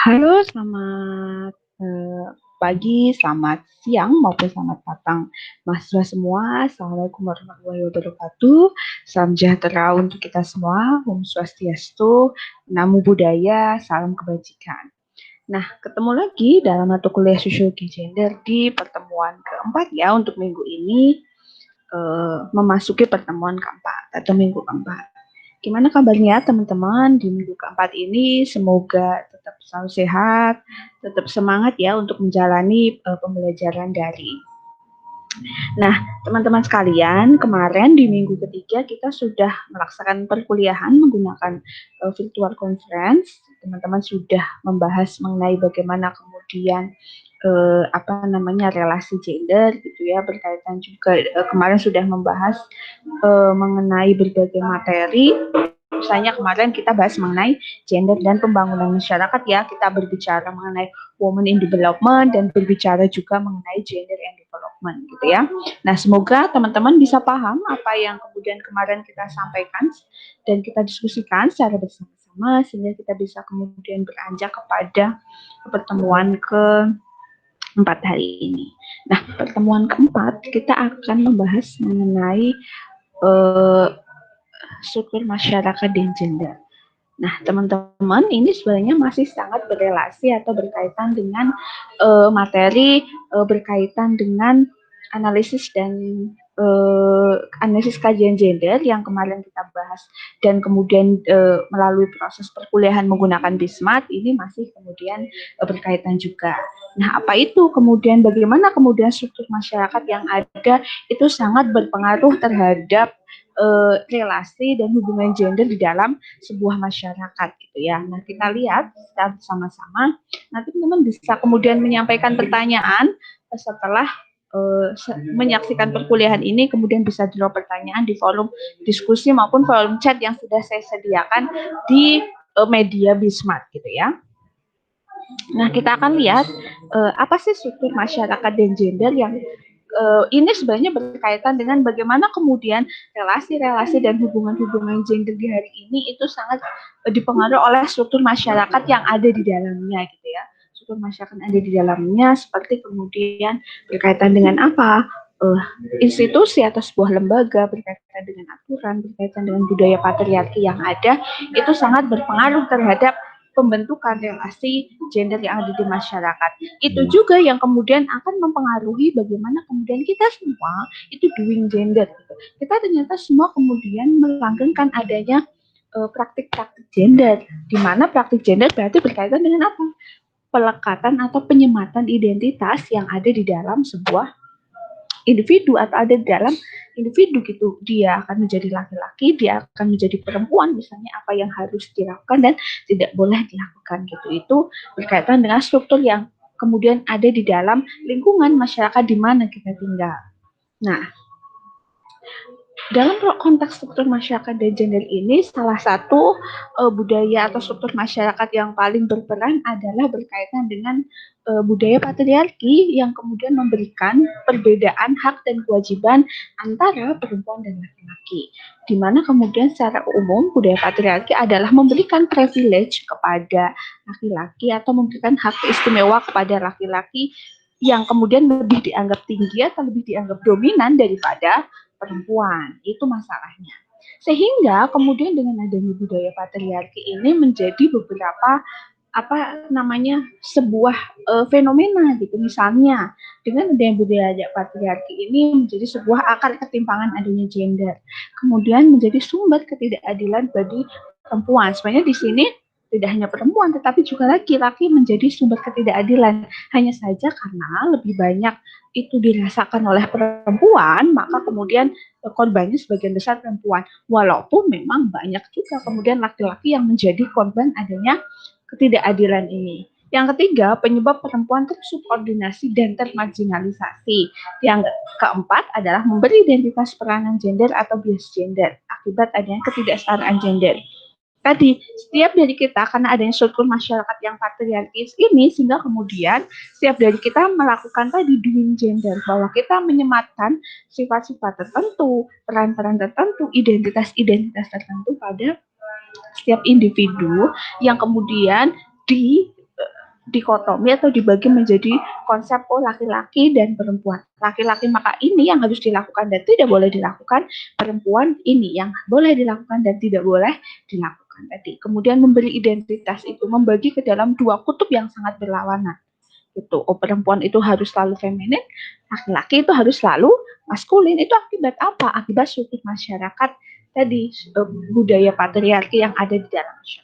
Halo, selamat pagi, selamat siang, maupun selamat datang mahasiswa semua. Assalamualaikum warahmatullahi wabarakatuh. Salam sejahtera untuk kita semua. Om Swastiastu, Namo Buddhaya, salam kebajikan. Nah, ketemu lagi dalam mata kuliah Sosiologi Gender di pertemuan keempat ya untuk minggu ini, memasuki pertemuan keempat atau minggu keempat. Gimana kabarnya teman-teman di minggu keempat ini? Semoga tetap selalu sehat, tetap semangat ya untuk menjalani pembelajaran daring. Nah, teman-teman sekalian, kemarin di minggu ketiga kita sudah melaksanakan perkuliahan menggunakan virtual conference. Teman-teman sudah membahas mengenai bagaimana kemudian relasi gender gitu ya, berkaitan juga kemarin sudah membahas mengenai berbagai materi. Misalnya kemarin kita bahas mengenai gender dan pembangunan masyarakat ya, kita berbicara mengenai women in development dan berbicara juga mengenai gender and development gitu ya. Nah, semoga teman-teman bisa paham apa yang kemudian kemarin kita sampaikan dan kita diskusikan secara bersama-sama sehingga kita bisa kemudian beranjak kepada pertemuan keempat hari ini. Nah, pertemuan keempat kita akan membahas mengenai struktur masyarakat dan gender. Nah, teman-teman, ini sebenarnya masih sangat berelasi atau berkaitan dengan materi berkaitan dengan analisis dan analisis kajian gender yang kemarin kita bahas dan kemudian melalui proses perkuliahan menggunakan BISMAT ini masih kemudian berkaitan juga. Nah, apa itu kemudian bagaimana kemudian struktur masyarakat yang ada itu sangat berpengaruh terhadap relasi dan hubungan gender di dalam sebuah masyarakat gitu ya. Nah, kita lihat secara bersama-sama. Nanti teman-teman bisa kemudian menyampaikan pertanyaan setelah menyaksikan perkuliahan ini, kemudian bisa drop pertanyaan di forum diskusi maupun forum chat yang sudah saya sediakan di media BISMAT gitu ya. Nah, kita akan lihat apa sih struktur masyarakat dan gender yang ini sebenarnya berkaitan dengan bagaimana kemudian relasi-relasi dan hubungan-hubungan gender di hari ini itu sangat dipengaruhi oleh struktur masyarakat yang ada di dalamnya gitu ya. Struktur masyarakat yang ada di dalamnya seperti kemudian berkaitan dengan apa? Institusi atau sebuah lembaga, berkaitan dengan aturan, berkaitan dengan budaya patriarki yang ada, itu sangat berpengaruh terhadap pembentukan relasi gender yang ada di masyarakat. Itu juga yang kemudian akan mempengaruhi bagaimana kemudian kita semua itu doing gender. Gitu. Kita ternyata semua kemudian melanggengkan adanya praktik-praktik gender, di mana praktik gender berarti berkaitan dengan apa? Pelekatan atau penyematan identitas yang ada di dalam sebuah individu atau ada di dalam individu gitu. Dia akan menjadi laki-laki, dia akan menjadi perempuan, misalnya apa yang harus dilakukan dan tidak boleh dilakukan gitu. Itu berkaitan dengan struktur yang kemudian ada di dalam lingkungan masyarakat di mana kita tinggal. Nah, dalam konteks struktur masyarakat dan gender ini, salah satu budaya atau struktur masyarakat yang paling berperan adalah berkaitan dengan budaya patriarki yang kemudian memberikan perbedaan hak dan kewajiban antara perempuan dan laki-laki. Di mana kemudian secara umum budaya patriarki adalah memberikan privilege kepada laki-laki atau memberikan hak istimewa kepada laki-laki yang kemudian lebih dianggap tinggi atau lebih dianggap dominan daripada perempuan. Itu masalahnya. Sehingga kemudian dengan adanya budaya patriarki ini menjadi beberapa sebuah fenomena gitu. Misalnya dengan adanya budaya patriarki ini menjadi sebuah akar ketimpangan adanya gender. Kemudian menjadi sumber ketidakadilan bagi perempuan. Sebenarnya di sini tidak hanya perempuan tetapi juga laki-laki menjadi sumber ketidakadilan. Hanya saja karena lebih banyak itu dirasakan oleh perempuan, maka kemudian korbannya sebagian besar perempuan. Walaupun memang banyak juga kemudian laki-laki yang menjadi korban adanya ketidakadilan ini. Yang ketiga, penyebab perempuan tersubordinasi dan termarginalisasi. Yang keempat adalah memberi identitas peranan gender atau bias gender akibat adanya ketidaksetaraan gender. tadi setiap dari kita karena adanya struktur masyarakat yang patriarkis ini sehingga kemudian setiap dari kita melakukan tadi doing gender bahwa kita menyematkan sifat-sifat tertentu, peran-peran tertentu, identitas-identitas tertentu pada setiap individu yang kemudian dikotomi atau dibagi menjadi konsep laki-laki dan perempuan. Laki-laki maka ini yang harus dilakukan dan tidak boleh dilakukan, perempuan ini yang boleh dilakukan dan tidak boleh dilakukan tadi. Kemudian memberi identitas itu membagi ke dalam dua kutub yang sangat berlawanan. Itu perempuan itu harus selalu feminin, laki-laki itu harus selalu maskulin. Itu akibat apa? Akibat struktur masyarakat tadi, budaya patriarki yang ada di dalam masyarakat.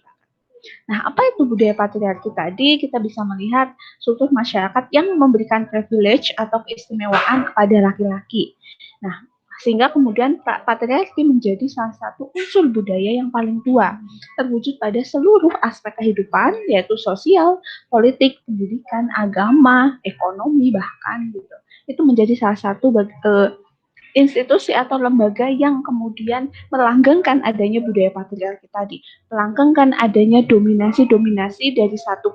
Nah, apa itu budaya patriarki tadi? Kita bisa melihat struktur masyarakat yang memberikan privilege atau keistimewaan kepada laki-laki. Nah, sehingga kemudian patriarki menjadi salah satu unsur budaya yang paling tua, terwujud pada seluruh aspek kehidupan, yaitu sosial, politik, pendidikan, agama, ekonomi, bahkan gitu. Itu menjadi salah satu institusi atau lembaga yang kemudian melanggengkan adanya budaya patriarki tadi, melanggengkan adanya dominasi-dominasi dari satu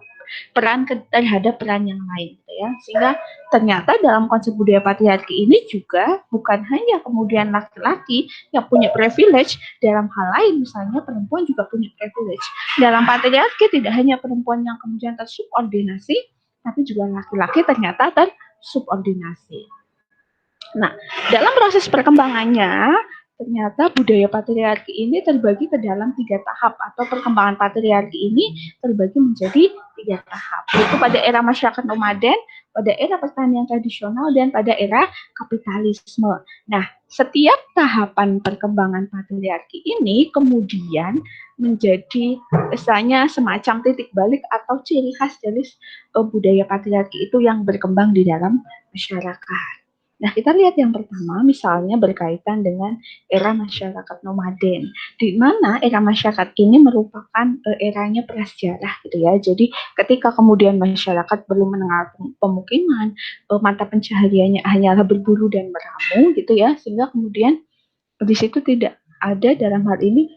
peran terhadap peran yang lain, gitu ya. Sehingga ternyata dalam konsep budaya patriarki ini juga bukan hanya kemudian laki-laki yang punya privilege dalam hal lain, misalnya perempuan juga punya privilege. Dalam patriarki tidak hanya perempuan yang kemudian tersubordinasi, tapi juga laki-laki ternyata tersubordinasi. Nah, dalam proses perkembangannya, ternyata budaya patriarki ini terbagi ke dalam 3 tahap atau perkembangan patriarki ini terbagi menjadi 3 tahap. Yaitu pada era masyarakat nomaden, pada era pertanian tradisional, dan pada era kapitalisme. Nah, setiap tahapan perkembangan patriarki ini kemudian menjadi misalnya semacam titik balik atau ciri khas dari budaya patriarki itu yang berkembang di dalam masyarakat. Nah, kita lihat yang pertama, misalnya berkaitan dengan era masyarakat nomaden, di mana era masyarakat ini merupakan eranya prasejarah, gitu ya. Jadi, ketika kemudian masyarakat belum mengenal pemukiman, mata pencahariannya hanyalah berburu dan meramu, gitu ya, sehingga kemudian di situ tidak ada dalam hal ini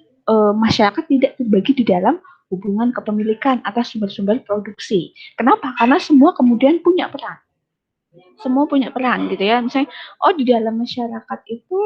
masyarakat tidak terbagi di dalam hubungan kepemilikan atas sumber-sumber produksi. Kenapa? Karena semua kemudian punya peran, semua punya peran gitu ya. Misalnya, oh di dalam masyarakat itu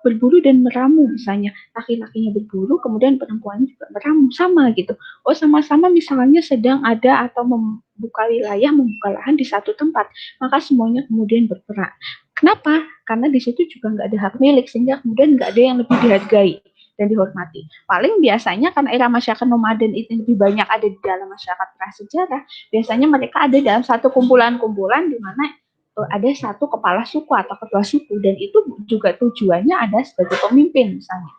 berburu dan meramu, misalnya laki-lakinya berburu, kemudian perempuannya juga meramu, sama gitu. Oh sama-sama misalnya sedang ada atau membuka wilayah, membuka lahan di satu tempat, maka semuanya kemudian berperan. Kenapa? Karena di situ juga nggak ada hak milik, sehingga kemudian nggak ada yang lebih dihargai dan dihormati. Paling biasanya karena era masyarakat nomaden itu lebih banyak ada di dalam masyarakat prasejarah, biasanya mereka ada dalam satu kumpulan-kumpulan di mana ada satu kepala suku atau ketua suku, dan itu juga tujuannya ada sebagai pemimpin misalnya.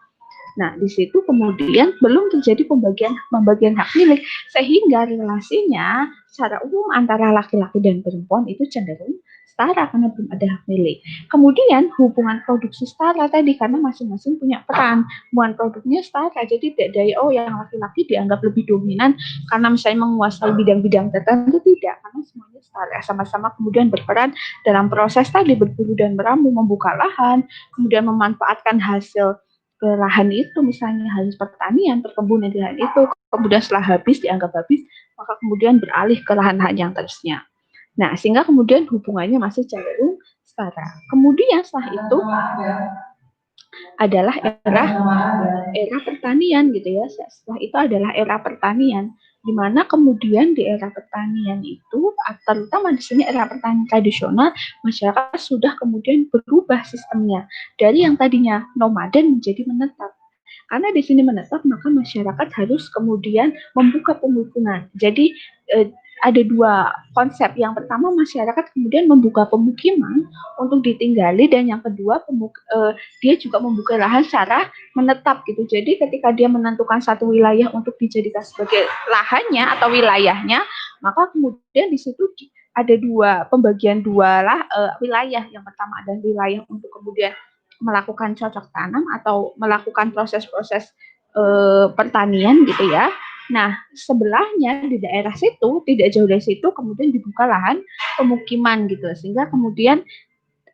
Nah, di situ kemudian belum terjadi pembagian hak milik, sehingga relasinya secara umum antara laki-laki dan perempuan itu cenderung setara karena belum ada hak milik. Kemudian hubungan produksi setara tadi karena masing-masing punya peran, hubungan produknya setara, jadi tidak ada yang laki-laki dianggap lebih dominan karena misalnya menguasai bidang-bidang tertentu, tidak, karena semuanya setara, sama-sama kemudian berperan dalam proses tadi berburu dan meramu, membuka lahan, kemudian memanfaatkan hasil ke lahan itu, misalnya hasil pertanian, perkebunan di lahan itu, kemudian setelah habis, dianggap habis, maka kemudian beralih ke lahan-lahan yang terusnya. Nah, sehingga kemudian hubungannya masih cenderung setara. Kemudian setelah itu adalah era pertanian gitu ya. Setelah itu adalah era pertanian, di mana kemudian di era pertanian itu, terutama di sini era pertanian tradisional, masyarakat sudah kemudian berubah sistemnya dari yang tadinya nomaden menjadi menetap. Karena di sini menetap, maka masyarakat harus kemudian membuka pemukiman. Jadi ada dua konsep. Yang pertama, masyarakat kemudian membuka pemukiman untuk ditinggali, dan yang kedua dia juga membuka lahan secara menetap gitu. Jadi ketika dia menentukan satu wilayah untuk dijadikan sebagai lahannya atau wilayahnya, maka kemudian di situ ada pembagian wilayah. Yang pertama ada wilayah untuk kemudian melakukan cocok tanam atau melakukan proses-proses pertanian gitu ya. Nah, sebelahnya di daerah situ, tidak jauh dari situ, kemudian dibuka lahan pemukiman gitu. Sehingga kemudian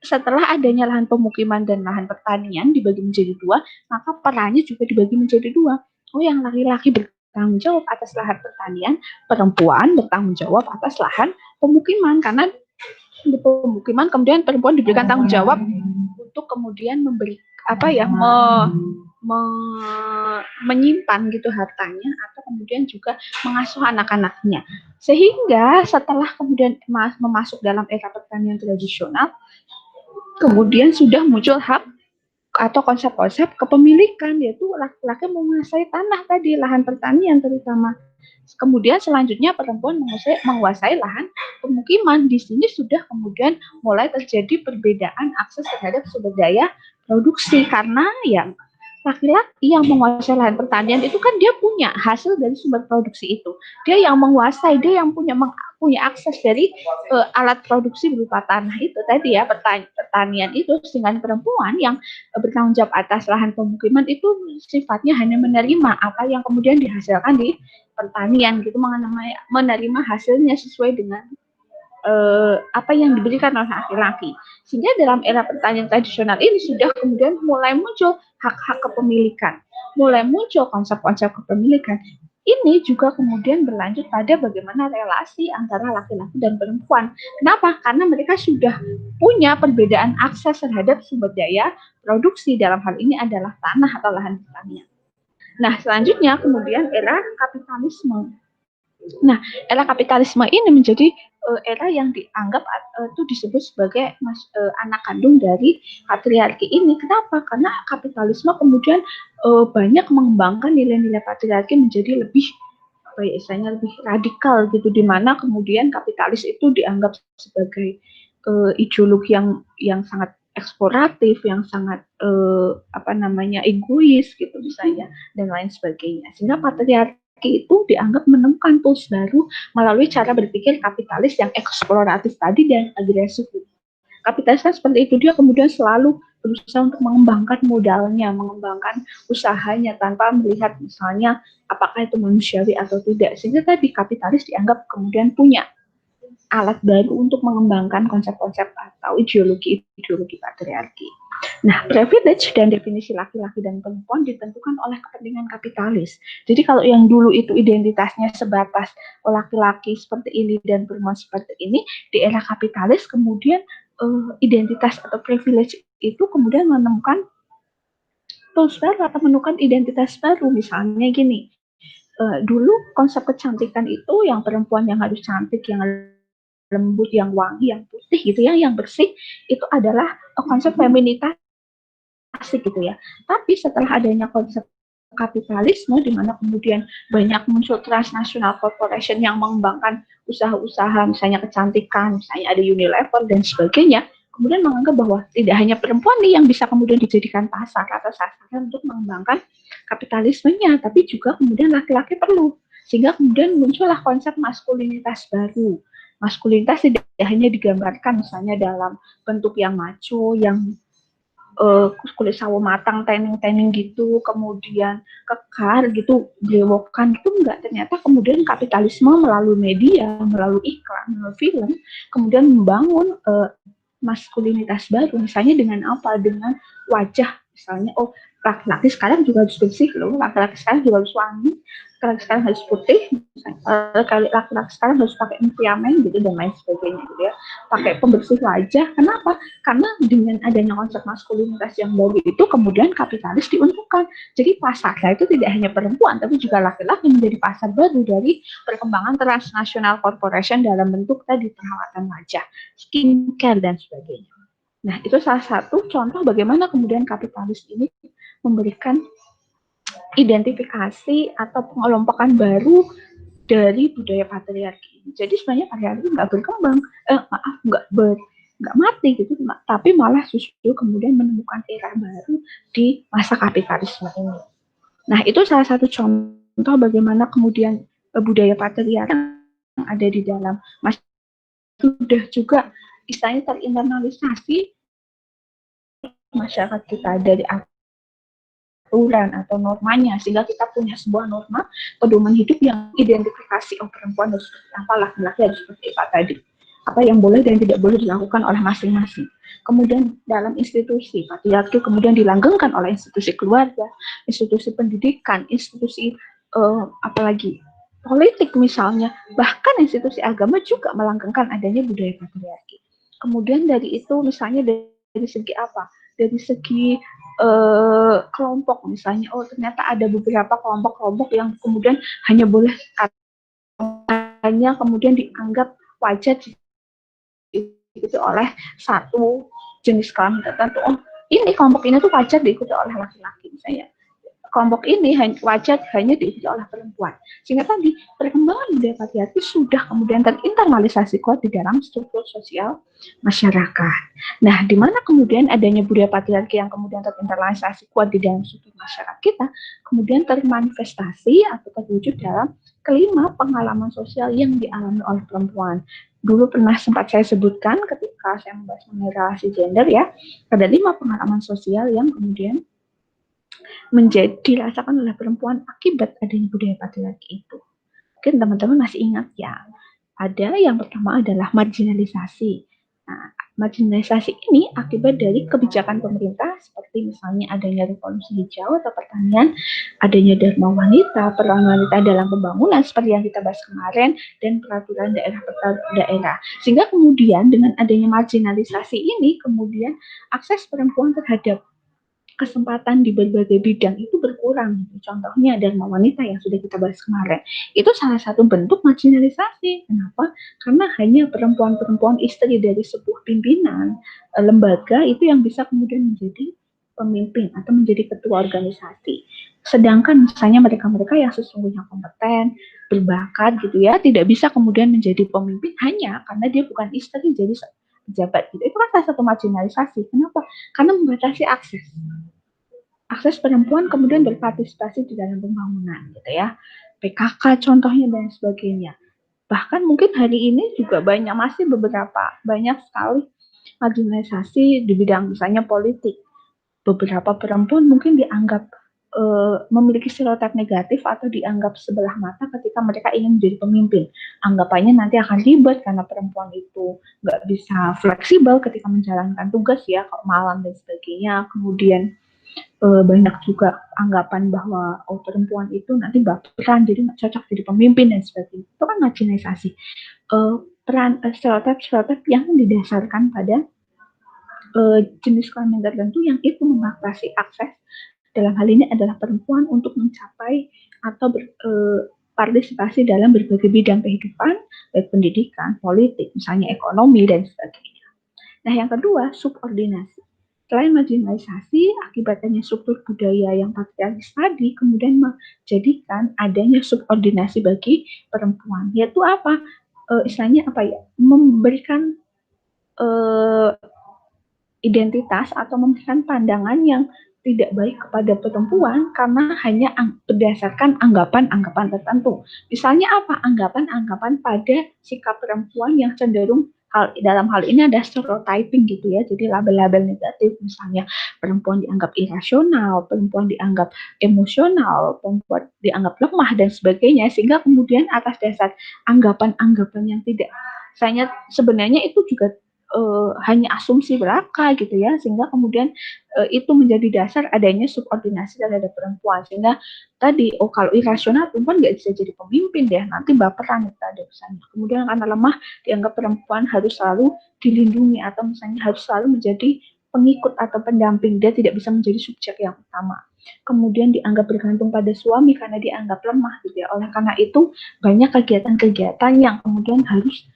setelah adanya lahan pemukiman dan lahan pertanian dibagi menjadi dua, maka perannya juga dibagi menjadi dua. oh yang laki-laki bertanggung jawab atas lahan pertanian, perempuan bertanggung jawab atas lahan pemukiman, karena di pemukiman kemudian perempuan diberikan tanggung jawab untuk kemudian memberi apa ya me, menyimpan gitu hartanya atau kemudian juga mengasuh anak-anaknya. Sehingga setelah kemudian memasuk dalam era pertanian tradisional, kemudian sudah muncul hak atau konsep-konsep kepemilikan, yaitu laki-laki menguasai tanah tadi, lahan pertanian terutama. Kemudian selanjutnya perempuan menguasai lahan pemukiman. Di sini sudah kemudian mulai terjadi perbedaan akses terhadap sumber daya produksi, karena ya laki-laki yang menguasai lahan pertanian itu kan dia punya hasil dari sumber produksi itu. Dia yang menguasai, dia yang punya akses dari alat produksi berupa tanah itu tadi ya, pertanian itu. Dengan perempuan yang bertanggung jawab atas lahan pemukiman itu sifatnya hanya menerima apa yang kemudian dihasilkan di pertanian gitu, menerima hasilnya sesuai dengan apa yang diberikan oleh laki-laki. Sehingga dalam era pertanian tradisional ini sudah kemudian mulai muncul hak-hak kepemilikan, mulai muncul konsep-konsep kepemilikan. Ini juga kemudian berlanjut pada bagaimana relasi antara laki-laki dan perempuan. Kenapa? Karena mereka sudah punya perbedaan akses terhadap sumber daya produksi, dalam hal ini adalah tanah atau lahan pertanian. Nah, selanjutnya kemudian era kapitalisme. Nah, era kapitalisme ini menjadi era yang dianggap itu disebut sebagai anak kandung dari patriarki ini. Kenapa? Karena kapitalisme kemudian banyak mengembangkan nilai-nilai patriarki menjadi lebih apa ya, istilahnya lebih radikal gitu, di mana kemudian kapitalis itu dianggap sebagai ideologi yang sangat eksploratif, yang sangat apa namanya egois gitu misalnya, dan lain sebagainya. Sehingga patriarki itu dianggap menemukan tools baru melalui cara berpikir kapitalis yang eksploratif tadi dan agresif. Kapitalis kan seperti itu, dia kemudian selalu berusaha untuk mengembangkan modalnya, mengembangkan usahanya tanpa melihat misalnya apakah itu manusiawi atau tidak. Sehingga tadi kapitalis dianggap kemudian punya alat baru untuk mengembangkan konsep-konsep atau ideologi patriarki. Nah, privilege dan definisi laki-laki dan perempuan ditentukan oleh kepentingan kapitalis. Jadi kalau yang dulu itu identitasnya sebatas laki-laki seperti ini dan perempuan seperti ini, di era kapitalis kemudian identitas atau privilege itu kemudian menemukan tools baru atau menemukan identitas baru. Misalnya gini, dulu konsep kecantikan itu yang perempuan yang harus cantik, yang lembut, yang wangi, yang putih gitu ya, yang bersih, itu adalah konsep feminitas gitu ya. Tapi setelah adanya konsep kapitalisme di mana kemudian banyak muncul transnational corporation yang mengembangkan usaha-usaha misalnya kecantikan, misalnya ada Unilever dan sebagainya, kemudian menganggap bahwa tidak hanya perempuan nih yang bisa kemudian dijadikan pasar atau sasaran untuk mengembangkan kapitalismenya, tapi juga kemudian laki-laki perlu. Sehingga kemudian muncullah konsep maskulinitas baru. Maskulinitas tidak hanya digambarkan misalnya dalam bentuk yang macho, yang kulit sawo matang, tanning gitu, kemudian kekar gitu, brewokan gitu, enggak. Ternyata kemudian kapitalisme melalui media, melalui iklan, melalui film, kemudian membangun maskulinitas baru. Misalnya dengan apa? Dengan wajah. Misalnya, oh laki-laki sekarang juga harus bersih loh, laki-laki sekarang juga harus wangi, laki-laki sekarang harus putih, laki-laki sekarang harus pakai impiamen gitu dan lain sebagainya gitu ya. Pakai pembersih wajah. Kenapa? Karena dengan adanya konsep maskulinitas yang baru itu kemudian kapitalis diuntungkan. Jadi pasarnya itu tidak hanya perempuan tapi juga laki-laki menjadi pasar baru dari perkembangan transnational corporation dalam bentuk tadi perawatan wajah, skincare dan sebagainya. Nah, itu salah satu contoh bagaimana kemudian kapitalis ini memberikan identifikasi atau pengelompokan baru dari budaya patriarki. Jadi sebenarnya patriarki nggak berkembang, nggak mati gitu, tapi malah justru kemudian menemukan era baru di masa kapitalisme ini. Nah, itu salah satu contoh bagaimana kemudian budaya patriarki yang ada di dalam sudah juga istilahnya terinternalisasi masyarakat kita dari aturan atau normanya, sehingga kita punya sebuah norma pedoman hidup yang identifikasi, oh perempuan harus seperti apa, laki-laki harus seperti apa tadi. apa yang boleh dan tidak boleh dilakukan oleh masing-masing. Kemudian dalam institusi, patriarki kemudian dilanggengkan oleh institusi keluarga, institusi pendidikan, institusi apalagi politik misalnya, bahkan institusi agama juga melanggengkan adanya budaya patriarki. Kemudian dari itu misalnya dari segi apa? Dari segi kelompok misalnya, oh ternyata ada beberapa kelompok-kelompok yang kemudian hanya boleh hanya kemudian dianggap wajar diikuti oleh satu jenis kelamin tertentu. Oh, ini kelompok ini tuh wajar diikuti oleh laki-laki misalnya. Kelompok ini wajar hanya diikuti oleh perempuan. Sehingga tadi perkembangan budaya patriarki sudah kemudian terinternalisasi kuat di dalam struktur sosial masyarakat. Nah, di mana kemudian adanya budaya patriarki yang kemudian terinternalisasi kuat di dalam struktur masyarakat kita, kemudian termanifestasi atau terwujud dalam kelima pengalaman sosial yang dialami oleh perempuan. Dulu pernah sempat saya sebutkan ketika saya membahas mengenai relasi gender ya, ada 5 pengalaman sosial yang kemudian menjadi dirasakan oleh perempuan akibat adanya budaya patriarki itu. Mungkin teman-teman masih ingat ya, ada yang pertama adalah marginalisasi. Nah, marginalisasi ini akibat dari kebijakan pemerintah seperti misalnya adanya revolusi hijau atau pertanian, adanya dharma wanita, peran wanita dalam pembangunan seperti yang kita bahas kemarin, dan peraturan daerah per daerah. Sehingga kemudian dengan adanya marginalisasi ini, kemudian akses perempuan terhadap kesempatan di berbagai bidang itu berkurang. Contohnya dharma wanita yang sudah kita bahas kemarin. Itu salah satu bentuk marginalisasi. Kenapa? Karena hanya perempuan-perempuan istri dari sebuah pimpinan lembaga itu yang bisa kemudian menjadi pemimpin atau menjadi ketua organisasi. Sedangkan misalnya mereka-mereka yang sesungguhnya kompeten, berbakat gitu ya, tidak bisa kemudian menjadi pemimpin hanya karena dia bukan istri jadi pejabat gitu. Itu kan salah satu marginalisasi. Kenapa? Karena membatasi akses perempuan kemudian berpartisipasi di dalam pembangunan gitu ya, PKK contohnya dan sebagainya. Bahkan mungkin hari ini juga masih banyak sekali marginalisasi di bidang misalnya politik. Beberapa perempuan mungkin dianggap memiliki stereotip negatif atau dianggap sebelah mata ketika mereka ingin menjadi pemimpin. Anggapannya nanti akan ribet karena perempuan itu nggak bisa fleksibel ketika menjalankan tugas ya, kalau malam dan sebagainya. Kemudian banyak juga anggapan bahwa perempuan itu nanti baperan jadi nggak cocok jadi pemimpin dan sebagainya. Itu kan marginalisasi. Peran stereotip yang didasarkan pada jenis kelamin tertentu yang itu membatasi akses, dalam hal ini adalah perempuan, untuk mencapai atau partisipasi dalam berbagai bidang kehidupan, baik pendidikan, politik, misalnya ekonomi dan sebagainya. Nah, yang kedua, subordinasi. Selain marginalisasi, akibatnya struktur budaya yang patriarkis tadi kemudian menjadikan adanya subordinasi bagi perempuan. Yaitu apa? Istilahnya apa ya? Memberikan identitas atau memberikan pandangan yang tidak baik kepada perempuan karena hanya berdasarkan anggapan-anggapan tertentu. Misalnya apa? Anggapan-anggapan pada sikap perempuan yang cenderung dalam hal ini ada stereotyping gitu ya, jadi label-label negatif, misalnya perempuan dianggap irasional, perempuan dianggap emosional, perempuan dianggap lemah dan sebagainya, sehingga kemudian atas dasar anggapan-anggapan yang tidak, sebenarnya itu juga hanya asumsi belaka gitu ya, sehingga kemudian itu menjadi dasar adanya subordinasi terhadap perempuan, sehingga tadi kalau irasional perempuan nggak bisa jadi pemimpin deh, nanti baperan tadi misalnya. Kemudian karena lemah dianggap perempuan harus selalu dilindungi atau misalnya harus selalu menjadi pengikut atau pendamping, dia tidak bisa menjadi subjek yang utama. Kemudian dianggap bergantung pada suami karena dianggap lemah gitu ya. Oleh karena itu banyak kegiatan-kegiatan yang kemudian harus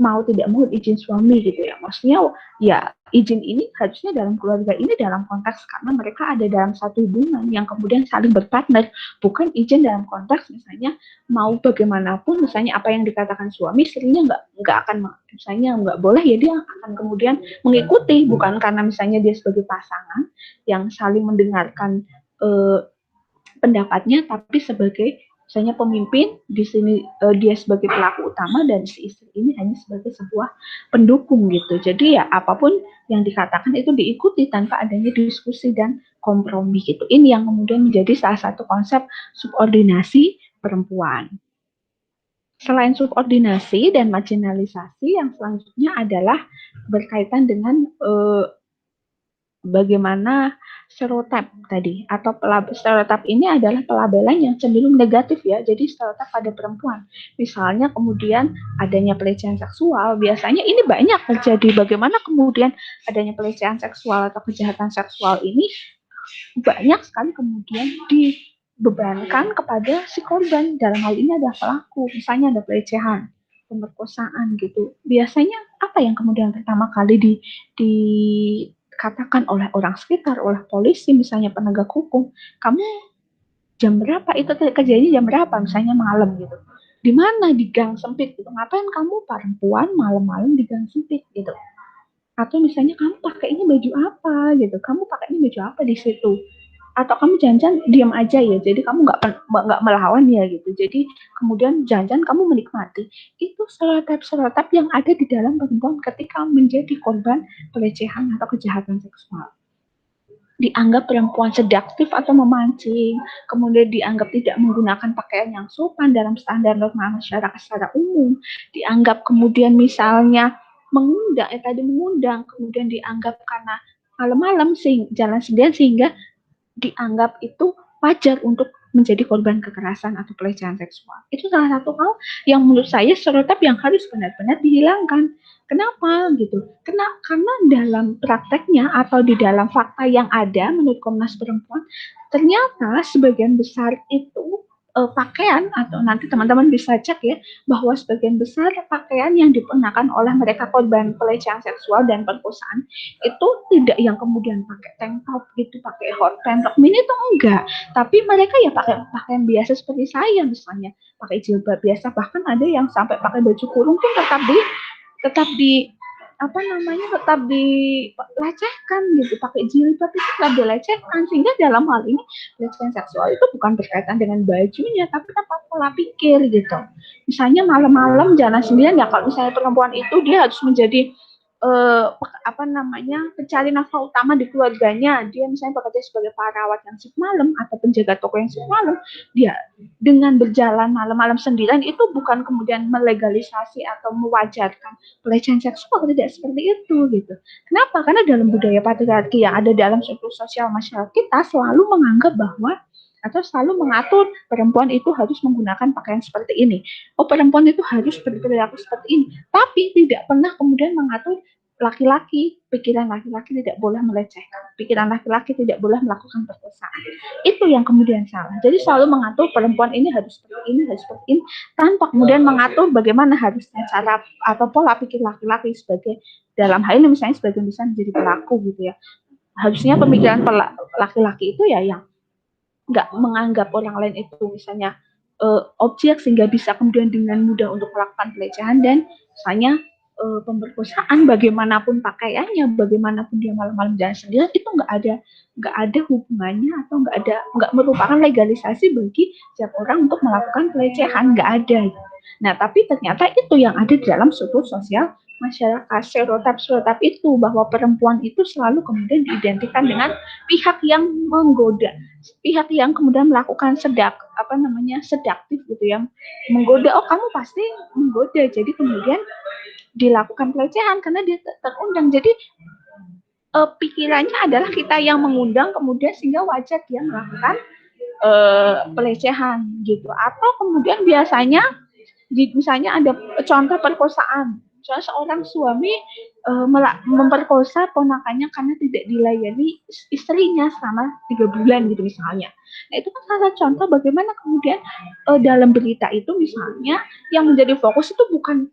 mau tidak mau izin suami gitu ya. Maksudnya ya izin ini harusnya dalam keluarga ini dalam konteks karena mereka ada dalam satu hubungan yang kemudian saling berpartner, bukan izin dalam konteks misalnya mau bagaimanapun misalnya apa yang dikatakan suami istrinya nggak akan, misalnya nggak boleh ya dia akan kemudian mengikuti, bukan karena misalnya dia sebagai pasangan yang saling mendengarkan pendapatnya, tapi sebagai misalnya pemimpin di sini dia sebagai pelaku utama dan si istri ini hanya sebagai sebuah pendukung gitu. Jadi ya apapun yang dikatakan itu diikuti tanpa adanya diskusi dan kompromi gitu. Ini yang kemudian menjadi salah satu konsep subordinasi perempuan. Selain subordinasi dan marginalisasi, yang selanjutnya adalah berkaitan dengan bagaimana stereotip tadi, atau stereotip ini adalah pelabelan yang cenderung negatif ya. Jadi stereotip pada perempuan, misalnya kemudian adanya pelecehan seksual, biasanya ini banyak terjadi. Bagaimana kemudian adanya pelecehan seksual atau kejahatan seksual ini banyak sekali kemudian dibebankan kepada si korban, dalam hal ini adalah pelaku. Misalnya ada pelecehan, pemerkosaan gitu, biasanya apa yang kemudian pertama kali dikatakan oleh orang sekitar, oleh polisi, misalnya penegak hukum, kamu jam berapa itu kejadiannya, jam berapa, misalnya malam gitu, di mana, di gang sempit gitu, ngapain kamu perempuan malam-malam di gang sempit gitu, atau misalnya kamu pakainya baju apa gitu, kamu pakainya baju apa di situ, atau kamu jangan-jangan diam aja ya, jadi kamu nggak melawan ya gitu, jadi kemudian jangan-jangan kamu menikmati. Itu stereotip yang ada di dalam perempuan ketika menjadi korban pelecehan atau kejahatan seksual. Dianggap perempuan sedaktif atau memancing, kemudian dianggap tidak menggunakan pakaian yang sopan dalam standar norma masyarakat secara umum, dianggap kemudian misalnya mengundang, kemudian dianggap karena malam-malam jalan sendirian sehingga dianggap itu wajar untuk menjadi korban kekerasan atau pelecehan seksual. Itu salah satu hal yang menurut saya stereotip yang harus benar-benar dihilangkan. Kenapa gitu? Karena dalam prakteknya atau di dalam fakta yang ada menurut Komnas Perempuan, ternyata sebagian besar itu pakaian, atau nanti teman-teman bisa cek ya, bahwa sebagian besar pakaian yang dikenakan oleh mereka korban pelecehan seksual dan perkosaan itu tidak yang kemudian pakai tank top gitu, pakai hot pants, rok mini itu enggak, tapi mereka ya pakai pakaian biasa seperti saya, misalnya pakai jilbab biasa, bahkan ada yang sampai pakai baju kurung pun tetap di apa namanya, tetap dilecehkan gitu, pakai jilbab itu tetap dilecehkan, sehingga dalam hal ini pelecehan seksual itu bukan berkaitan dengan bajunya, tapi apa, pola pikir gitu. Misalnya malam-malam jalan sendirian ya, kalau misalnya perempuan itu dia harus menjadi apa namanya, pencari nafkah utama di keluarganya, dia misalnya bekerja sebagai perawat yang shift malam atau penjaga toko yang shift malam, dia dengan berjalan malam-malam sendirian itu bukan kemudian melegalisasi atau mewajarkan pelecehan seksual, tidak seperti itu gitu. Kenapa? Karena dalam budaya patriarki yang ada dalam struktur sosial masyarakat kita selalu menganggap bahwa atau selalu mengatur perempuan itu harus menggunakan pakaian seperti ini. Oh, perempuan itu harus berperilaku seperti ini. Tapi tidak pernah kemudian mengatur laki-laki, pikiran laki-laki tidak boleh melecehkan, pikiran laki-laki tidak boleh melakukan perkosaan. Itu yang kemudian salah. Jadi selalu mengatur perempuan ini harus seperti ini, harus seperti ini, tanpa kemudian mengatur bagaimana harusnya cara atau pola pikir laki-laki sebagai, dalam hal ini misalnya sebagai bisa menjadi pelaku gitu ya. Harusnya pemikiran laki-laki itu ya yang nggak menganggap orang lain itu misalnya objek, sehingga bisa kemudian dengan mudah untuk melakukan pelecehan, dan misalnya pemerkosaan, bagaimanapun pakaiannya, bagaimanapun dia malam-malam jalan sendirian, itu nggak ada hubungannya, atau nggak merupakan legalisasi bagi setiap orang untuk melakukan pelecehan, nggak ada. Nah, tapi ternyata itu yang ada di dalam struktur sosial masyarakat, stereotip itu, bahwa perempuan itu selalu kemudian diidentikan dengan pihak yang menggoda, pihak yang kemudian melakukan sedaktif gitu ya, menggoda. Oh, kamu pasti menggoda, jadi kemudian dilakukan pelecehan karena dia terundang. Jadi pikirannya adalah kita yang mengundang, kemudian sehingga wajar dia melakukan pelecehan gitu. Atau kemudian biasanya misalnya ada contoh perkosaan, misalnya seorang suami memperkosa ponakannya karena tidak dilayani istrinya selama 3 bulan gitu misalnya. Nah, itu kan salah contoh bagaimana kemudian dalam berita itu misalnya yang menjadi fokus itu bukan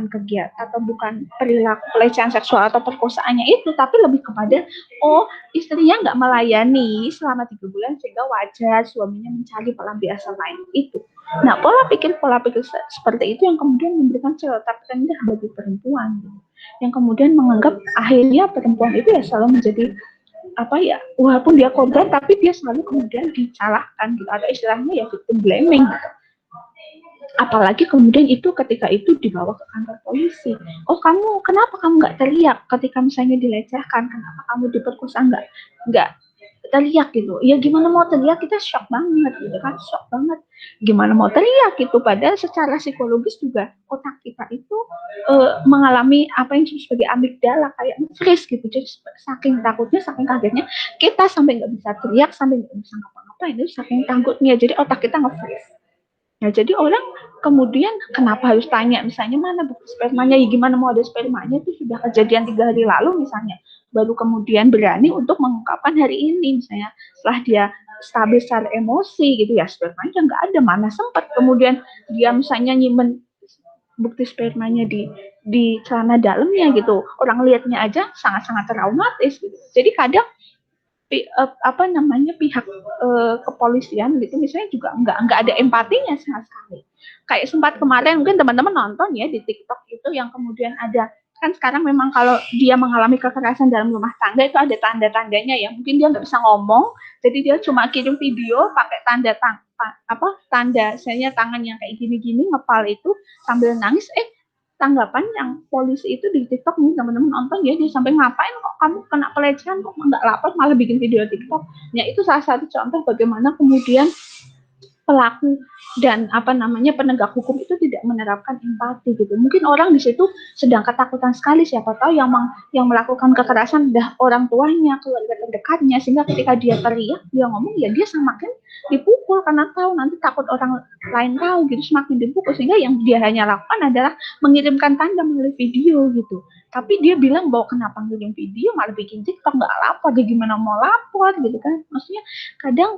kegiatan atau bukan perilaku pelecehan seksual atau perkosaannya itu, tapi lebih kepada istrinya nggak melayani selama 3 bulan sehingga wajar suaminya mencari pelampiasan lain itu. Nah, pola pikir seperti itu yang kemudian memberikan stereotip rendah bagi perempuan, yang kemudian menganggap akhirnya perempuan itu ya selalu menjadi walaupun dia korban tapi dia selalu kemudian disalahkan gitu, ada istilahnya ya victim blaming gitu. Apalagi kemudian itu ketika itu dibawa ke kantor polisi. Oh, kenapa kamu nggak teriak ketika misalnya dilecehkan? Kenapa kamu diperkosa nggak teriak gitu. Ya gimana mau teriak, kita shock banget gitu kan, shock banget. Gimana mau teriak gitu, padahal secara psikologis juga otak kita itu mengalami apa yang disebut sebagai amigdala, kayak freeze gitu. Jadi saking takutnya, saking kagetnya, kita sampai nggak bisa teriak, sampai nggak bisa ngapa-ngapain, itu saking takutnya. Jadi otak kita nge-freeze. Nah, jadi orang kemudian kenapa harus tanya misalnya mana bukti spermanya, ya gimana mau ada spermanya, itu sudah kejadian 3 hari lalu misalnya, baru kemudian berani untuk mengungkapkan hari ini misalnya, setelah dia stabil secara emosi gitu ya, spermanya nggak ada, mana sempat kemudian dia misalnya nyimpen bukti spermanya di celana dalamnya gitu, orang lihatnya aja sangat-sangat traumatis gitu. Jadi kadang apa namanya pihak kepolisian gitu misalnya juga nggak ada empatinya sama sekali. Kayak sempat kemarin mungkin teman-teman nonton ya di TikTok itu, yang kemudian ada, kan sekarang memang kalau dia mengalami kekerasan dalam rumah tangga itu ada tanda-tandanya ya, mungkin dia nggak bisa ngomong, jadi dia cuma kirim video pakai tanda misalnya tangan yang kayak gini-gini ngepal itu sambil nangis, tanggapan yang polisi itu di TikTok nih, teman-teman nonton ya, dia sampai ngapain kok kamu kena pelecehan, kok nggak lapor malah bikin video TikTok. Ya itu salah satu contoh bagaimana kemudian pelaku dan apa namanya penegak hukum itu tidak menerapkan empati gitu. Mungkin orang di situ sedang ketakutan sekali, siapa tahu yang melakukan kekerasan dah orang tuanya, keluarga terdekatnya, sehingga ketika dia teriak, dia ngomong, ya dia semakin dipukul karena tahu nanti takut orang lain tahu gitu, semakin dipukul, sehingga yang dia hanya lakukan adalah mengirimkan tanda melalui video gitu. Tapi dia bilang bahwa kenapa ngirim video malah bikin TikTok, nggak lapor, dia gimana mau lapor gitu kan. Maksudnya kadang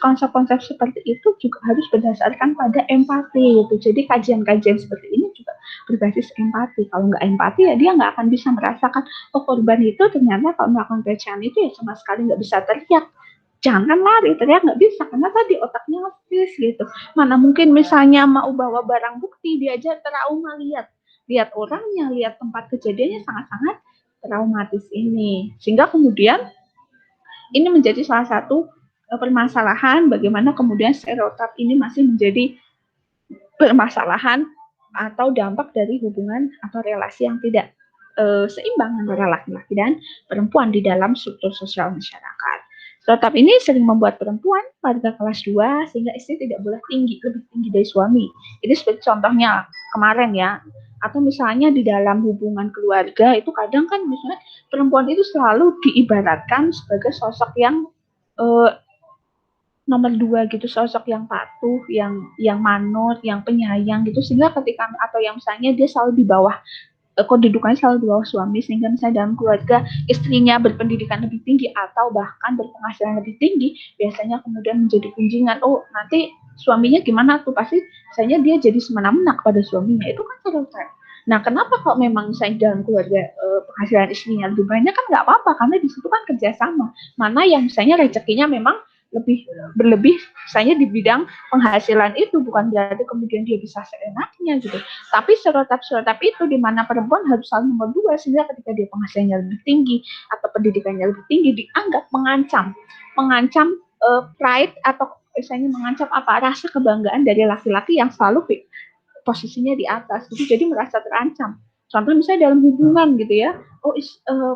konsep-konsep seperti itu juga harus berdasarkan pada empati gitu. Jadi kajian-kajian seperti ini juga berbasis empati. Kalau nggak empati ya dia nggak akan bisa merasakan, oh korban itu ternyata kalau melakukan pelecehan itu ya sama sekali nggak bisa teriak. Jangan lari, teriak nggak bisa karena tadi otaknya habis gitu. Mana mungkin misalnya mau bawa barang bukti, dia aja trauma lihat orangnya, lihat tempat kejadiannya sangat-sangat traumatis ini. Sehingga kemudian ini menjadi salah satu permasalahan bagaimana kemudian stereotip ini masih menjadi permasalahan atau dampak dari hubungan atau relasi yang tidak seimbang antara laki-laki dan perempuan di dalam struktur sosial masyarakat. Stereotip ini sering membuat perempuan pada kelas 2 sehingga istri tidak boleh lebih tinggi dari suami. Ini seperti contohnya kemarin ya. Atau misalnya di dalam hubungan keluarga itu kadang kan misalnya perempuan itu selalu diibaratkan sebagai sosok yang nomor 2 gitu, sosok yang patuh, yang manut, yang penyayang gitu, sehingga ketika atau yang misalnya dia selalu di bawah kedudukannya selalu di bawah suami, sehingga misalnya dalam keluarga istrinya berpendidikan lebih tinggi atau bahkan berpenghasilan lebih tinggi, biasanya kemudian menjadi kunjingan, oh nanti suaminya gimana tuh, pasti misalnya dia jadi semena-mena kepada suaminya, itu kan stereotip. Nah, kenapa kalau memang misalnya dalam keluarga penghasilan istrinya lebih banyak kan nggak apa-apa, karena di situ kan kerjasama. Mana yang misalnya rezekinya memang lebih berlebih, misalnya di bidang penghasilan itu, bukan berarti kemudian dia bisa seenaknya gitu. Tapi stereotip itu di mana perempuan harus selalu nomor 2, sehingga ketika dia penghasilannya lebih tinggi atau pendidikannya lebih tinggi dianggap mengancam pride atau misalnya mengancam apa, rasa kebanggaan dari laki-laki yang selalu posisinya di atas gitu, jadi merasa terancam. Contoh misalnya dalam hubungan gitu ya,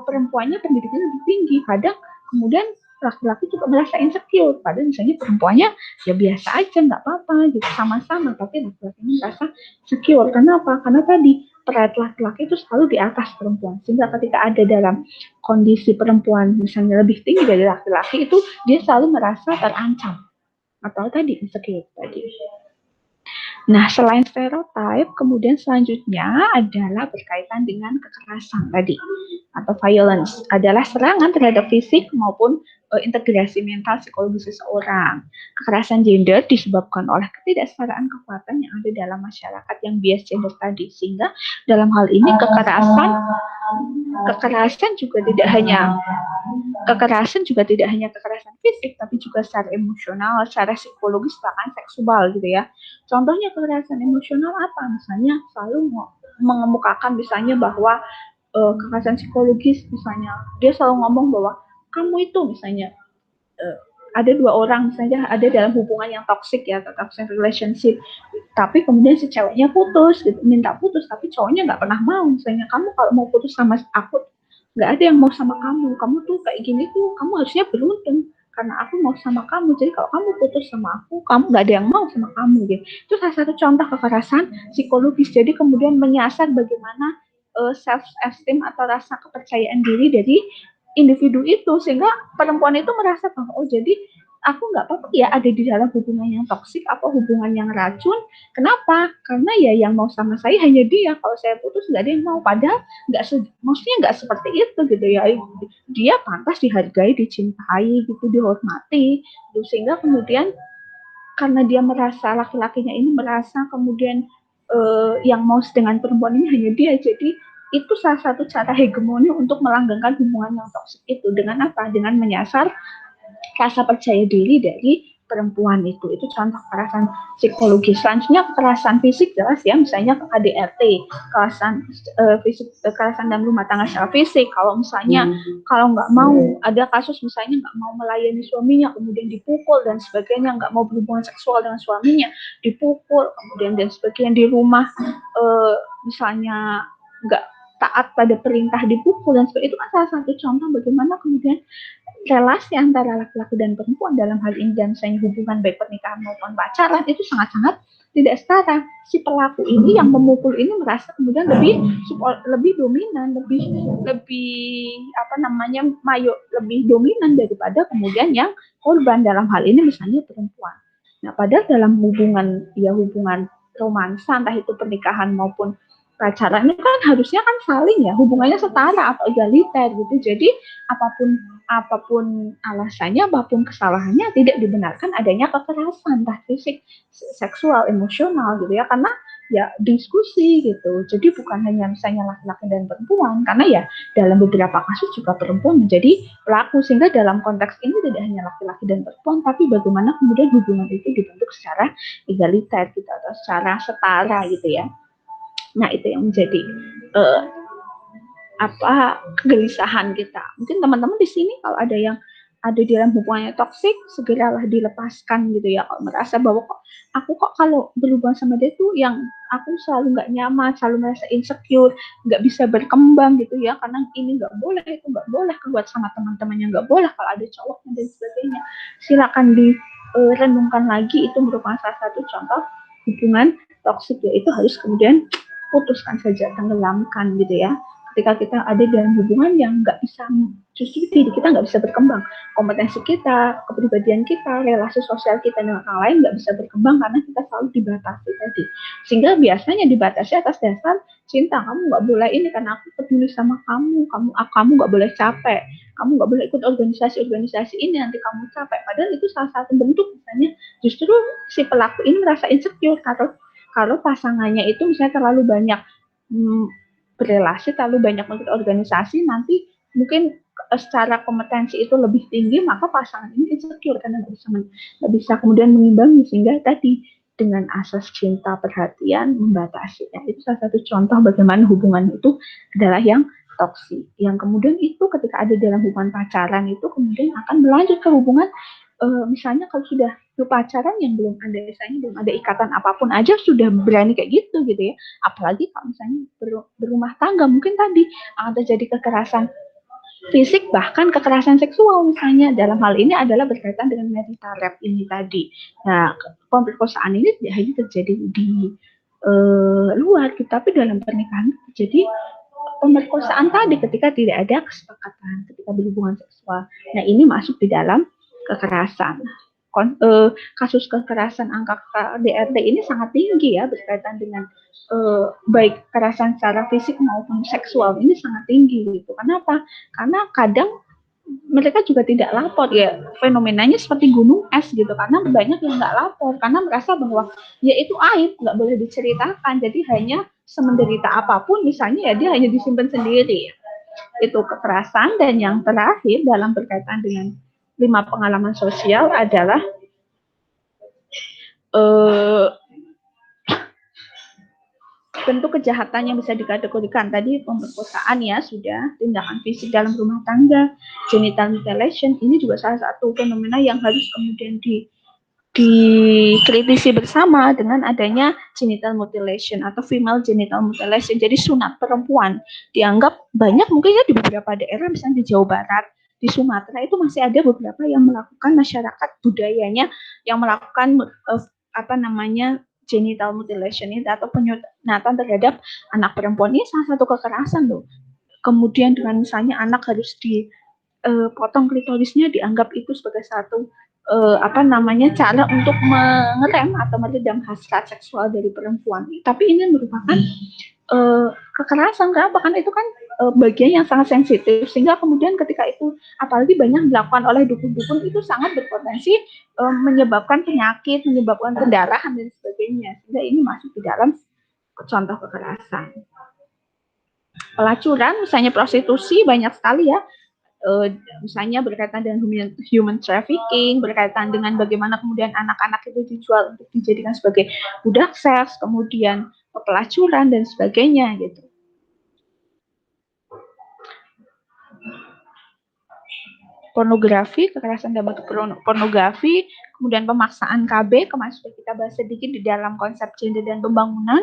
perempuannya pendidikannya lebih tinggi, kadang kemudian laki-laki juga merasa insecure, padahal misalnya perempuannya ya biasa aja, nggak apa-apa gitu, sama-sama, tapi laki-lakinya merasa secure. Kenapa? Karena tadi peran laki-laki itu selalu di atas perempuan, sehingga ketika ada dalam kondisi perempuan misalnya lebih tinggi dari laki-laki itu, dia selalu merasa terancam atau tadi insecure tadi. Nah, selain stereotip, kemudian selanjutnya adalah berkaitan dengan kekerasan tadi atau violence, adalah serangan terhadap fisik maupun integrasi mental psikologis seseorang. Kekerasan gender disebabkan oleh ketidaksetaraan kekuatan yang ada dalam masyarakat yang bias gender tadi, sehingga dalam hal ini kekerasan juga tidak hanya kekerasan fisik, tapi juga secara emosional, secara psikologis, bahkan seksual gitu ya. Contohnya kekerasan emosional apa? Misalnya selalu mengemukakan misalnya bahwa kekerasan psikologis, misalnya dia selalu ngomong bahwa kamu itu misalnya ada 2 orang misalnya ada dalam hubungan yang toxic ya, atau toxic relationship, tapi kemudian si ceweknya putus gitu, minta putus, tapi cowoknya nggak pernah mau. Misalnya, kamu kalau mau putus sama aku nggak ada yang mau sama kamu tuh kayak gini tuh kamu harusnya beruntung karena aku mau sama kamu, jadi kalau kamu putus sama aku, kamu nggak ada yang mau sama kamu gitu. Itu salah satu contoh kekerasan psikologis. Jadi kemudian menyasar bagaimana self esteem atau rasa kepercayaan diri dari individu itu, sehingga perempuan itu merasa bahwa oh jadi aku nggak apa-apa ya ada di dalam hubungan yang toksik atau hubungan yang racun. Kenapa? Karena ya yang mau sama saya hanya dia. Kalau saya putus nggak ada yang mau. Padahal maksudnya nggak seperti itu gitu ya. Dia pantas dihargai, dicintai, gitu, dihormati. Gitu. Sehingga kemudian karena dia merasa laki-lakinya ini merasa kemudian yang mau dengan perempuan ini hanya dia. Jadi itu salah satu cara hegemoni untuk melanggengkan hubungan yang toksik itu dengan apa? Dengan menyasar rasa percaya diri dari perempuan itu contoh kekerasan psikologis. Selanjutnya kekerasan fisik jelas ya, misalnya KDRT, kekerasan fisik, kekerasan dalam rumah tangga secara fisik. Kalau misalnya kalau nggak mau ada kasus misalnya nggak mau melayani suaminya kemudian dipukul dan sebagainya, nggak mau berhubungan seksual dengan suaminya dipukul kemudian dan sebagainya, di rumah misalnya nggak taat pada perintah dipukul dan sebagainya. Itu kan salah satu contoh bagaimana kemudian relasi antara laki-laki dan perempuan dalam hal ini dan misalnya hubungan baik pernikahan maupun pacaran itu sangat-sangat tidak setara. Si pelaku ini yang memukul ini merasa kemudian lebih dominan, lebih apa namanya lebih dominan daripada kemudian yang korban, dalam hal ini misalnya perempuan. Nah, padahal dalam hubungan romansa entah itu pernikahan maupun pacaran ini kan harusnya kan saling ya, hubungannya setara atau egaliter gitu. Jadi apapun alasannya, apapun kesalahannya, tidak dibenarkan adanya kekerasan, entah fisik, seksual, emosional gitu ya, karena ya diskusi gitu. Jadi bukan hanya misalnya laki-laki dan perempuan, karena ya dalam beberapa kasus juga perempuan menjadi pelaku, sehingga dalam konteks ini tidak hanya laki-laki dan perempuan, tapi bagaimana kemudian hubungan itu dibentuk secara egaliter gitu, atau secara setara gitu ya. Nah, itu yang menjadi kegelisahan kita. Mungkin teman-teman di sini kalau ada yang ada di dalam hubungannya toksik, segeralah dilepaskan gitu ya. Kalau merasa bahwa aku kalau berhubungan sama dia tuh yang aku selalu nggak nyaman, selalu merasa insecure, nggak bisa berkembang gitu ya, karena ini nggak boleh, itu nggak boleh, keluar sama teman-temannya nggak boleh, kalau ada cowoknya dan sebagainya. Silakan direnungkan lagi, itu merupakan salah satu contoh hubungan toksik, yaitu harus kemudian putuskan saja, tenggelamkan gitu ya. Ketika kita ada dalam hubungan yang nggak bisa, justru diri kita nggak bisa berkembang, kompetensi kita, kepribadian kita, relasi sosial kita dengan orang lain nggak bisa berkembang karena kita selalu dibatasi tadi. Sehingga biasanya dibatasi atas dasar cinta. Kamu nggak boleh ini karena aku peduli sama kamu nggak boleh capek, kamu nggak boleh ikut organisasi ini nanti kamu capek. Padahal itu salah satu bentuk misalnya justru si pelaku ini merasa insecure kalau pasangannya itu misalnya terlalu banyak berrelasi, terlalu banyak ikut organisasi, nanti mungkin secara kompetensi itu lebih tinggi, maka pasangan ini insecure karena nggak bisa kemudian mengimbangi, sehingga tadi dengan asas cinta perhatian membatasi. Ya, itu salah satu contoh bagaimana hubungan itu adalah yang toksik. Yang kemudian itu ketika ada dalam hubungan pacaran itu kemudian akan berlanjut ke hubungan misalnya kalau sudah pacaran yang belum ada, misalnya belum ada ikatan apapun aja sudah berani kayak gitu ya, apalagi kalau misalnya berumah tangga, mungkin tadi akan terjadi kekerasan fisik, bahkan kekerasan seksual misalnya. Dalam hal ini adalah berkaitan dengan marital rape ini tadi. Nah, pemerkosaan ini tidak hanya terjadi di luar, tapi dalam pernikahan terjadi pemerkosaan tadi ketika tidak ada kesepakatan ketika berhubungan seksual. Nah, ini masuk di dalam kekerasan. Kasus kekerasan angka KDRT ini sangat tinggi ya, berkaitan dengan baik kekerasan secara fisik maupun seksual ini sangat tinggi gitu. Kenapa? Karena kadang mereka juga tidak lapor ya, fenomenanya seperti gunung es gitu, karena banyak yang nggak lapor karena merasa bahwa ya itu aib, nggak boleh diceritakan, jadi hanya semenderita apapun misalnya ya dia hanya disimpan sendiri. Itu kekerasan. Dan yang terakhir dalam berkaitan dengan 5 pengalaman sosial adalah bentuk kejahatan yang bisa dikategorikan tadi pemerkosaan ya sudah, tindakan fisik dalam rumah tangga, genital mutilation, ini juga salah satu fenomena yang harus kemudian dikritisi bersama dengan adanya genital mutilation atau female genital mutilation. Jadi sunat perempuan dianggap banyak mungkin ya di beberapa daerah, misalnya di Jawa Barat, di Sumatera itu masih ada beberapa yang melakukan, masyarakat budayanya yang melakukan genital mutilation itu atau penyunatan terhadap anak perempuan. Ini salah satu kekerasan loh. Kemudian dengan misalnya anak harus dipotong klitorisnya, dianggap itu sebagai satu cara untuk mengerem atau meredam hasrat seksual dari perempuan. Tapi ini merupakan kekerasan. Kenapa? Karena itu kan bagian yang sangat sensitif, sehingga kemudian ketika itu apalagi banyak dilakukan oleh dukun-dukun, itu sangat berpotensi menyebabkan penyakit, menyebabkan pendarahan dan sebagainya. Sehingga ini masuk di dalam contoh kekerasan. Pelacuran, misalnya prostitusi, banyak sekali ya. Misalnya berkaitan dengan human trafficking, berkaitan dengan bagaimana kemudian anak-anak itu dijual untuk dijadikan sebagai budak seks, kemudian pelacuran dan sebagainya gitu. Pornografi, kekerasan dalam bentuk pornografi, kemudian pemaksaan KB, kemarin sudah kita bahas sedikit di dalam konsep gender dan pembangunan,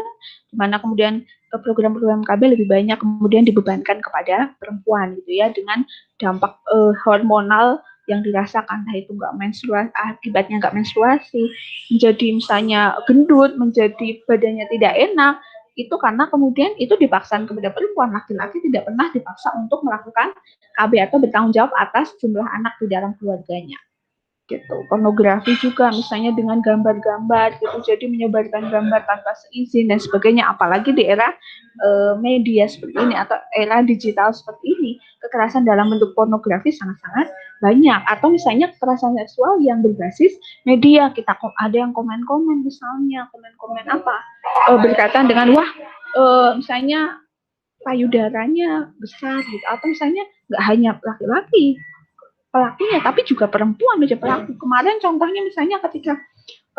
di mana kemudian program-program KB lebih banyak kemudian dibebankan kepada perempuan gitu ya, dengan dampak hormonal yang dirasakan, entah itu akibatnya nggak menstruasi, menjadi misalnya gendut, menjadi badannya tidak enak, itu karena kemudian itu dipaksakan kepada perempuan. Laki-laki tidak pernah dipaksa untuk melakukan KB atau bertanggung jawab atas jumlah anak di dalam keluarganya. Gitu. Pornografi juga misalnya dengan gambar-gambar gitu, jadi menyebarkan gambar tanpa seizin dan sebagainya, apalagi di era media seperti ini atau era digital seperti ini, kekerasan dalam bentuk pornografi sangat-sangat banyak. Atau misalnya kekerasan seksual yang berbasis media, kita ada yang komen-komen, misalnya komen-komen berkaitan dengan misalnya payudaranya besar gitu, atau misalnya nggak hanya laki-laki pelakunya, tapi juga perempuan menjadi pelaku. Kemarin contohnya misalnya ketika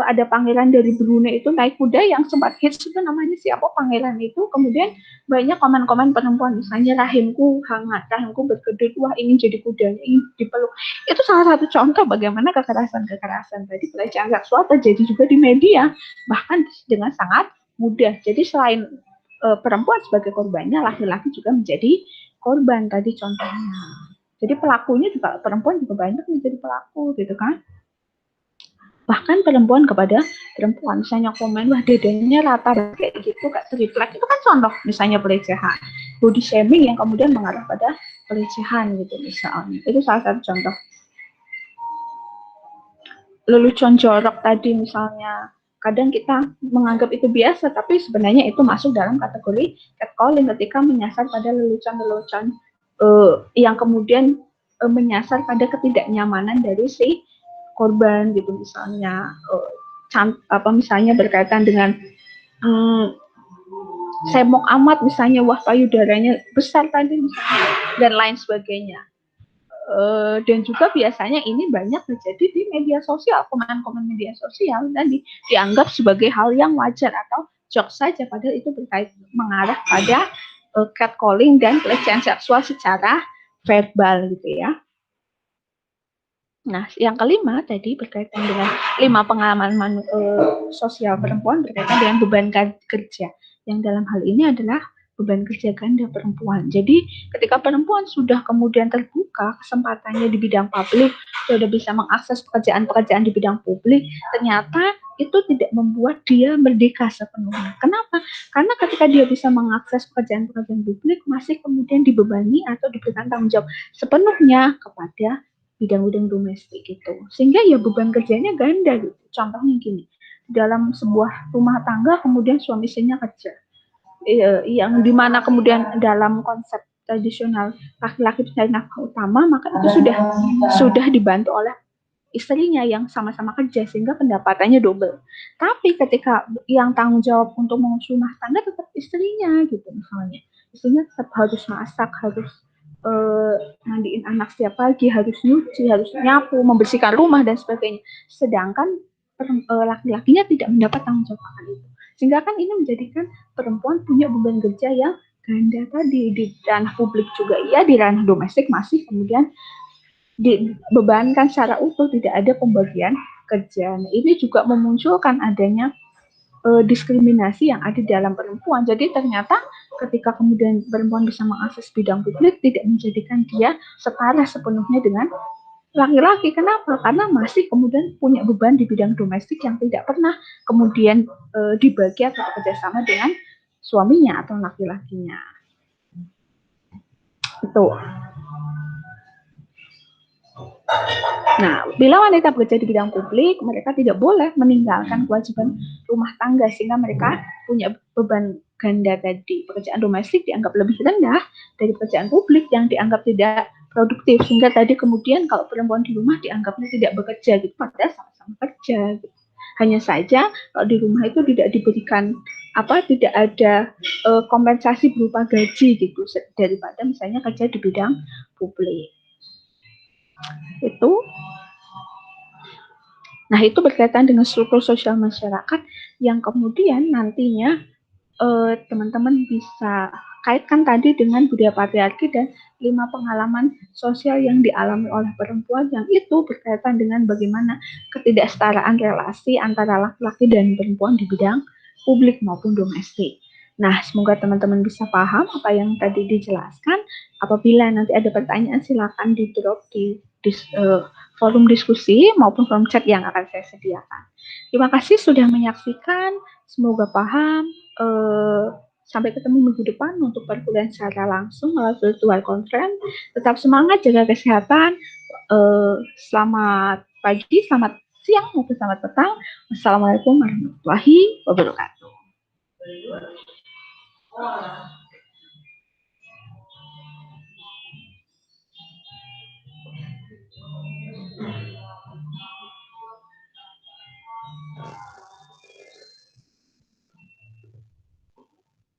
ada pangeran dari Brunei itu naik kuda yang sempat hits, itu namanya siapa pangeran itu, kemudian banyak komen-komen perempuan, misalnya rahimku hangat, rahimku berkedut, wah ini jadi kudanya, ini dipeluk. Itu salah satu contoh bagaimana kekerasan tadi, pelecehan seksual terjadi juga di media, bahkan dengan sangat mudah. Jadi selain perempuan sebagai korbannya, laki-laki juga menjadi korban tadi contohnya. Jadi pelakunya juga perempuan juga banyak menjadi pelaku gitu kan. Bahkan perempuan kepada perempuan, misalnya komen, wah dadanya rata kayak gitu, kayak triplek, itu kan contoh misalnya pelecehan. Body shaming yang kemudian mengarah pada pelecehan gitu misalnya. Itu salah satu contoh. Lelucon jorok tadi misalnya, kadang kita menganggap itu biasa, tapi sebenarnya itu masuk dalam kategori catcalling ketika menyasar pada lelucon-lelucon yang kemudian menyasar pada ketidaknyamanan dari si korban gitu, misalnya misalnya berkaitan dengan semok amat misalnya, wah payudaranya besar tadi misalnya, dan lain sebagainya. Dan juga biasanya ini banyak terjadi di media sosial, komen-komen media sosial, dan dianggap sebagai hal yang wajar atau joke saja, padahal itu mengarah pada catcalling dan pelecehan seksual secara verbal gitu ya. Nah, yang kelima tadi berkaitan dengan 5 pengalaman sosial perempuan berkaitan dengan beban kerja. Yang dalam hal ini adalah beban kerja ganda perempuan. Jadi ketika perempuan sudah kemudian terbuka kesempatannya di bidang publik, sudah bisa mengakses pekerjaan-pekerjaan di bidang publik, ternyata itu tidak membuat dia merdeka sepenuhnya. Kenapa? Karena ketika dia bisa mengakses pekerjaan-pekerjaan publik, masih kemudian dibebani atau diberikan tanggung jawab sepenuhnya kepada bidang-bidang domestik gitu. Sehingga ya beban kerjanya ganda gitu. Contohnya gini, dalam sebuah rumah tangga kemudian suami istrinya kerja. Yang dimana kemudian dalam konsep tradisional laki-laki mencari nafkah utama, maka itu sudah dibantu oleh istrinya yang sama-sama kerja sehingga pendapatannya double. Tapi ketika yang tanggung jawab untuk mengurus rumah tangga tetap istrinya gitu misalnya. Istrinya tetap harus masak, harus mandiin anak setiap pagi, harus nyuci, harus nyapu, membersihkan rumah dan sebagainya. Sedangkan laki-lakinya tidak mendapat tanggung jawab akan itu. Sehingga kan ini menjadikan perempuan punya beban kerja yang ganda tadi, di ranah publik juga iya, di ranah domestik masih kemudian dibebankan secara utuh, tidak ada pembagian kerja. Nah, ini juga memunculkan adanya diskriminasi yang ada di dalam perempuan. Jadi ternyata ketika kemudian perempuan bisa mengakses bidang publik tidak menjadikan dia setara sepenuhnya dengan laki-laki. Kenapa? Karena masih kemudian punya beban di bidang domestik yang tidak pernah kemudian dibagi atau bekerjasama dengan suaminya atau laki-lakinya. Itu. Nah, bila wanita bekerja di bidang publik, mereka tidak boleh meninggalkan kewajiban rumah tangga sehingga mereka punya beban ganda tadi. Pekerjaan domestik dianggap lebih rendah dari pekerjaan publik yang dianggap tidak produktif, sehingga tadi kemudian kalau perempuan di rumah dianggapnya tidak bekerja gitu, padahal sama-sama kerja gitu. Hanya saja kalau di rumah itu tidak diberikan tidak ada kompensasi berupa gaji gitu daripada misalnya kerja di bidang publik. Itu. Nah, itu berkaitan dengan struktur sosial masyarakat yang kemudian nantinya teman-teman bisa kaitkan tadi dengan budaya patriarki dan 5 pengalaman sosial yang dialami oleh perempuan yang itu berkaitan dengan bagaimana ketidaksetaraan relasi antara laki-laki dan perempuan di bidang publik maupun domestik. Nah, semoga teman-teman bisa paham apa yang tadi dijelaskan. Apabila nanti ada pertanyaan, silakan di-drop di forum diskusi maupun forum chat yang akan saya sediakan. Terima kasih sudah menyaksikan. Semoga paham. Sampai ketemu minggu depan untuk perkuliahan secara langsung melalui virtual conference. Tetap semangat, jaga kesehatan. Selamat pagi, selamat siang, maupun selamat petang. Wassalamualaikum warahmatullahi wabarakatuh.